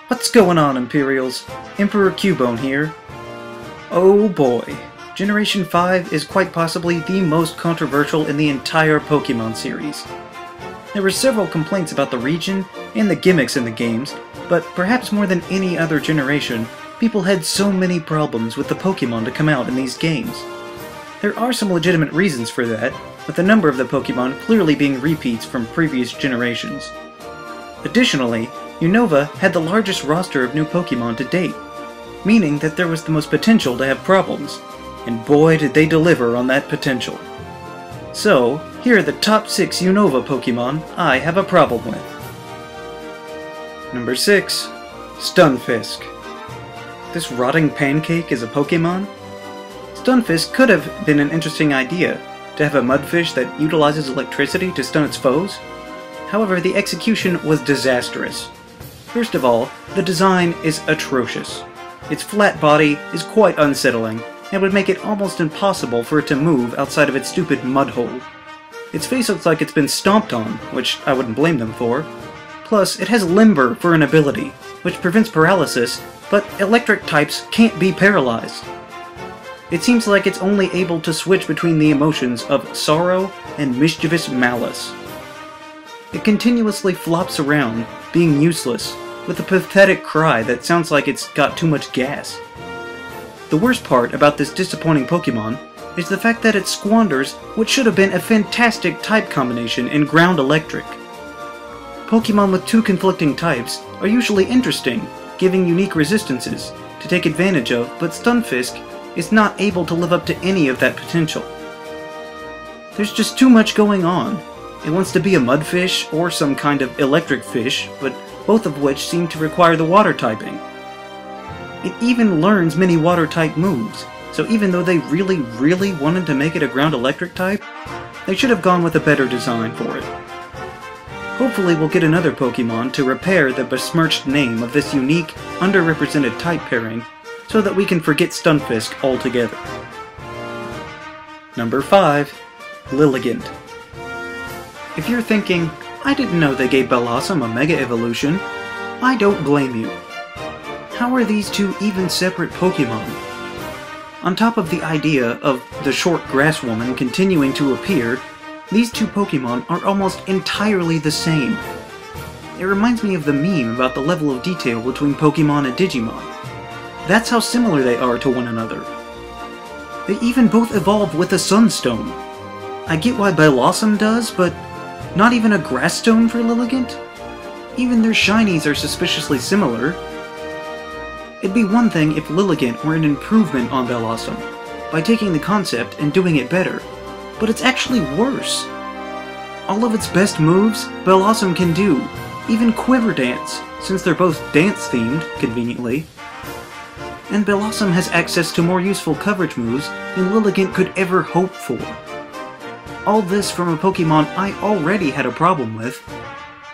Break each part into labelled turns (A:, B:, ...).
A: What's going on, Imperials? Emperor Cubone here. Oh boy, Generation 5 is quite possibly the most controversial in the entire Pokémon series. There were several complaints about the region and the gimmicks in the games, but perhaps more than any other generation, people had so many problems with the Pokémon to come out in these games. There are some legitimate reasons for that, with a number of the Pokémon clearly being repeats from previous generations. Additionally, Unova had the largest roster of new Pokémon to date, meaning that there was the most potential to have problems, and boy did they deliver on that potential. So, here are the top 6 Unova Pokémon I have a problem with. Number 6. Stunfisk. This rotting pancake is a Pokémon? Stunfisk could have been an interesting idea, to have a mudfish that utilizes electricity to stun its foes. However, the execution was disastrous. First of all, the design is atrocious. Its flat body is quite unsettling, and would make it almost impossible for it to move outside of its stupid mud hole. Its face looks like it's been stomped on, which I wouldn't blame them for. Plus, it has Limber for an ability, which prevents paralysis, but electric types can't be paralyzed. It seems like it's only able to switch between the emotions of sorrow and mischievous malice. It continuously flops around, being useless, with a pathetic cry that sounds like it's got too much gas. The worst part about this disappointing Pokémon is the fact that it squanders what should have been a fantastic type combination in Ground Electric. Pokémon with two conflicting types are usually interesting, giving unique resistances to take advantage of, but Stunfisk is not able to live up to any of that potential. There's just too much going on. It wants to be a mudfish or some kind of electric fish, but both of which seem to require the water typing. It even learns many water-type moves, so even though they really wanted to make it a ground electric type, they should have gone with a better design for it. Hopefully we'll get another Pokémon to repair the besmirched name of this unique, underrepresented type pairing, so that we can forget Stunfisk altogether. Number 5. Litigant. If you're thinking, I didn't know they gave Bellossom a Mega Evolution, I don't blame you. How are these two even separate Pokémon? On top of the idea of the short grass woman continuing to appear, these two Pokémon are almost entirely the same. It reminds me of the meme about the level of detail between Pokémon and Digimon. That's how similar they are to one another. They even both evolve with a Sunstone. I get why Bellossom does, but not even a Grass Stone for Litigant? Even their shinies are suspiciously similar. It'd be one thing if Litigant were an improvement on Bellossom, by taking the concept and doing it better, but it's actually worse. All of its best moves, Bellossom can do, even Quiver Dance, since they're both dance-themed, conveniently. And Bellossom has access to more useful coverage moves than Litigant could ever hope for. All this from a Pokémon I already had a problem with,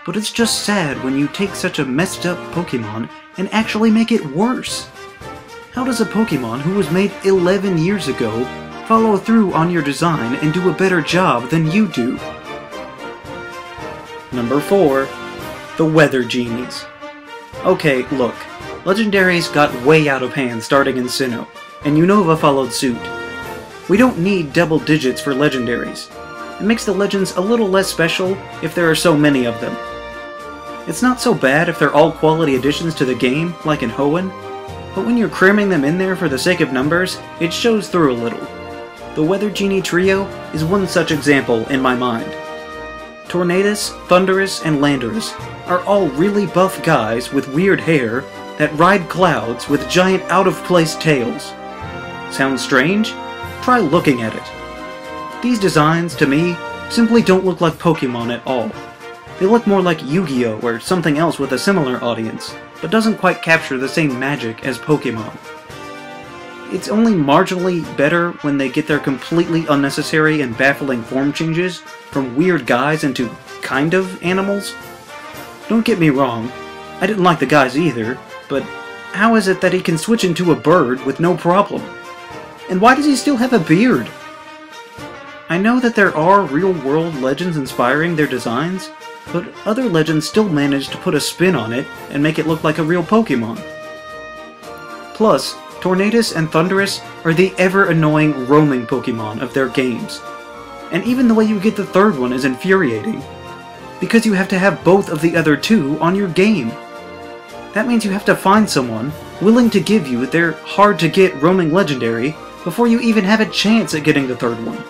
A: but it's just sad when you take such a messed up Pokémon and actually make it worse. How does a Pokémon who was made 11 years ago follow through on your design and do a better job than you do? Number 4. The Weather Genies. Okay, look, Legendaries got way out of hand starting in Sinnoh, and Unova followed suit. We don't need double digits for Legendaries. It makes the legends a little less special if there are so many of them. It's not so bad if they're all quality additions to the game, like in Hoenn, but when you're cramming them in there for the sake of numbers, it shows through a little. The Weather Genie trio is one such example in my mind. Tornadus, Thundurus, and Landorus are all really buff guys with weird hair that ride clouds with giant out-of-place tails. Sounds strange? Try looking at it. These designs, to me, simply don't look like Pokémon at all. They look more like Yu-Gi-Oh! Or something else with a similar audience, but doesn't quite capture the same magic as Pokémon. It's only marginally better when they get their completely unnecessary and baffling form changes from weird guys into kind of animals. Don't get me wrong, I didn't like the guys either, but how is it that he can switch into a bird with no problem? And why does he still have a beard? I know that there are real-world legends inspiring their designs, but other legends still manage to put a spin on it and make it look like a real Pokémon. Plus, Tornadus and Thundurus are the ever-annoying roaming Pokémon of their games. And even the way you get the third one is infuriating, because you have to have both of the other two on your game. That means you have to find someone willing to give you their hard-to-get roaming legendary before you even have a chance at getting the third one.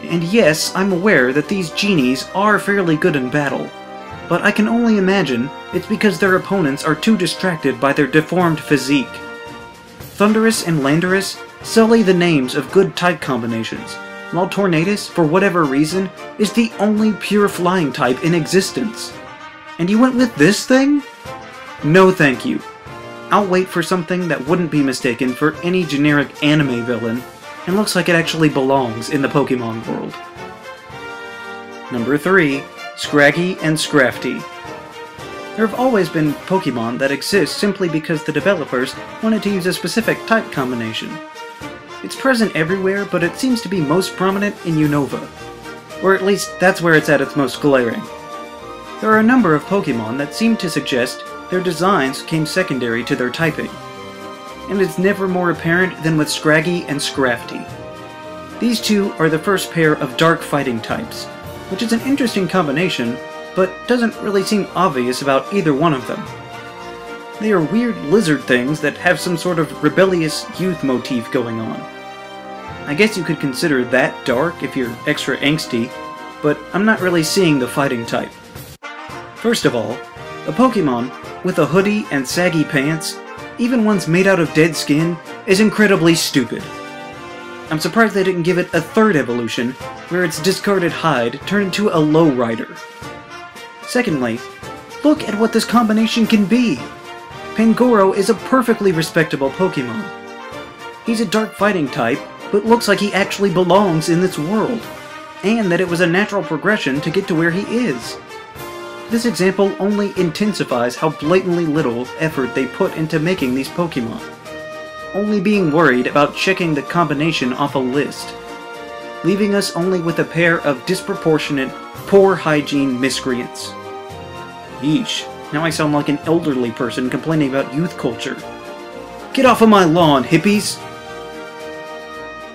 A: And yes, I'm aware that these genies are fairly good in battle, but I can only imagine it's because their opponents are too distracted by their deformed physique. Thundurus and Landorus sully the names of good type combinations, while Tornadus, for whatever reason, is the only pure flying type in existence. And you went with this thing? No thank you. I'll wait for something that wouldn't be mistaken for any generic anime villain, and looks like it actually belongs in the Pokémon world. Number 3. Scraggy and Scruffty. There have always been Pokémon that exist simply because the developers wanted to use a specific type combination. It's present everywhere, but it seems to be most prominent in Unova. Or at least, that's where it's at its most glaring. There are a number of Pokémon that seem to suggest their designs came secondary to their typing. And it's never more apparent than with Scraggy and Scruffty. These two are the first pair of dark fighting types, which is an interesting combination, but doesn't really seem obvious about either one of them. They are weird lizard things that have some sort of rebellious youth motif going on. I guess you could consider that dark if you're extra angsty, but I'm not really seeing the fighting type. First of all, a Pokémon with a hoodie and saggy pants, even ones made out of dead skin, is incredibly stupid. I'm surprised they didn't give it a third evolution, where its discarded hide turned into a lowrider. Secondly, look at what this combination can be! Pangoro is a perfectly respectable Pokémon. He's a dark fighting type, but looks like he actually belongs in this world, and that it was a natural progression to get to where he is. This example only intensifies how blatantly little effort they put into making these Pokémon, only being worried about checking the combination off a list, leaving us only with a pair of disproportionate, poor hygiene miscreants. Yeesh, now I sound like an elderly person complaining about youth culture. Get off of my lawn, hippies!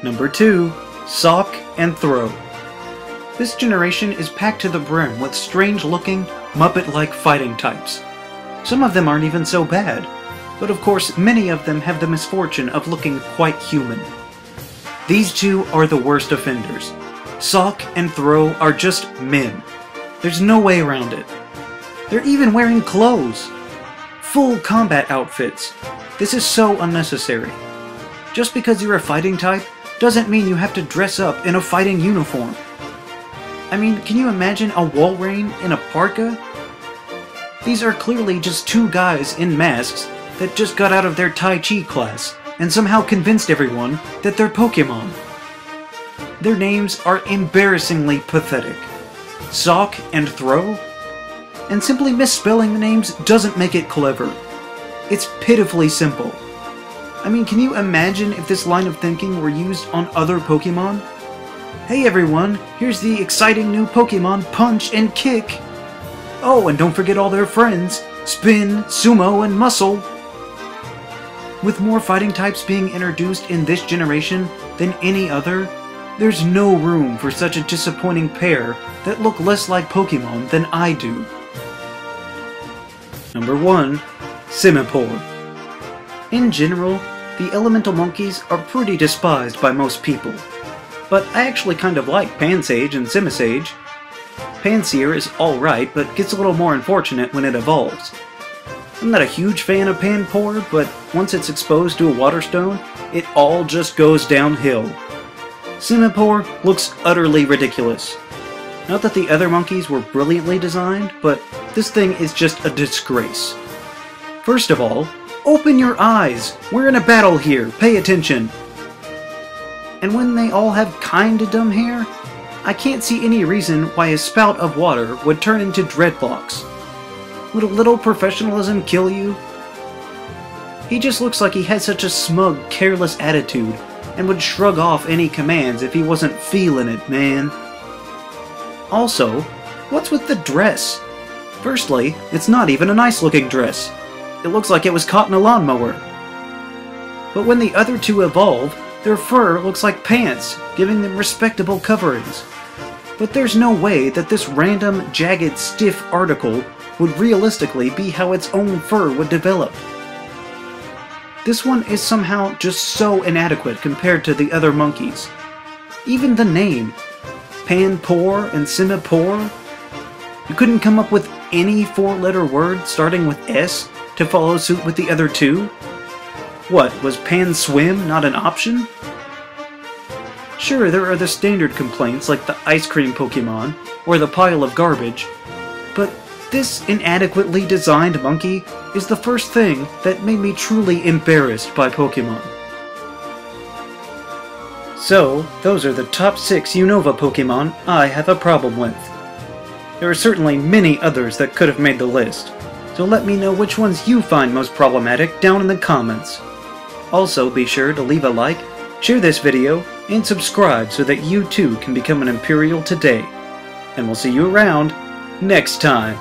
A: Number 2. Sock and Throw. This generation is packed to the brim with strange-looking, Muppet-like fighting types. Some of them aren't even so bad, but of course many of them have the misfortune of looking quite human. These two are the worst offenders. Sock and Throw are just men. There's no way around it. They're even wearing clothes! Full combat outfits. This is so unnecessary. Just because you're a fighting type doesn't mean you have to dress up in a fighting uniform. I mean, can you imagine a Walrein in a parka? These are clearly just two guys in masks that just got out of their Tai Chi class and somehow convinced everyone that they're Pokémon. Their names are embarrassingly pathetic. Sock and Throw? And simply misspelling the names doesn't make it clever. It's pitifully simple. I mean, can you imagine if this line of thinking were used on other Pokémon? Hey everyone, here's the exciting new Pokémon Punch and Kick! Oh, and don't forget all their friends, Spin, Sumo, and Muscle! With more fighting types being introduced in this generation than any other, there's no room for such a disappointing pair that look less like Pokémon than I do. Number 1. Simipour. In general, the elemental monkeys are pretty despised by most people. But I actually kind of like Pansage and Simisage. Pansear is alright, but gets a little more unfortunate when it evolves. I'm not a huge fan of Panpour, but once it's exposed to a Waterstone, it all just goes downhill. Simipour looks utterly ridiculous. Not that the other monkeys were brilliantly designed, but this thing is just a disgrace. First of all, open your eyes! We're in a battle here, pay attention! And when they all have kinda dumb hair, I can't see any reason why a spout of water would turn into dreadlocks. Would a little professionalism kill you? He just looks like he has such a smug, careless attitude, and would shrug off any commands if he wasn't feeling it, man. Also, What's with the dress? Firstly, it's not even a nice looking dress. It looks like it was caught in a lawnmower. But when the other two evolve, their fur looks like pants, giving them respectable coverings. But there's no way that this random, jagged, stiff article would realistically be how its own fur would develop. This one is somehow just so inadequate compared to the other monkeys. Even the name, Panpour and Simipour, you couldn't come up with any four-letter word starting with S to follow suit with the other two? What, was Pan-Swim not an option? Sure, there are the standard complaints like the ice cream Pokémon, or the pile of garbage, but this inadequately designed monkey is the first thing that made me truly embarrassed by Pokémon. So, those are the top 6 Unova Pokémon I have a problem with. There are certainly many others that could have made the list, so let me know which ones you find most problematic down in the comments. Also, be sure to leave a like, share this video, and subscribe so that you too can become an Imperial today. And we'll see you around next time.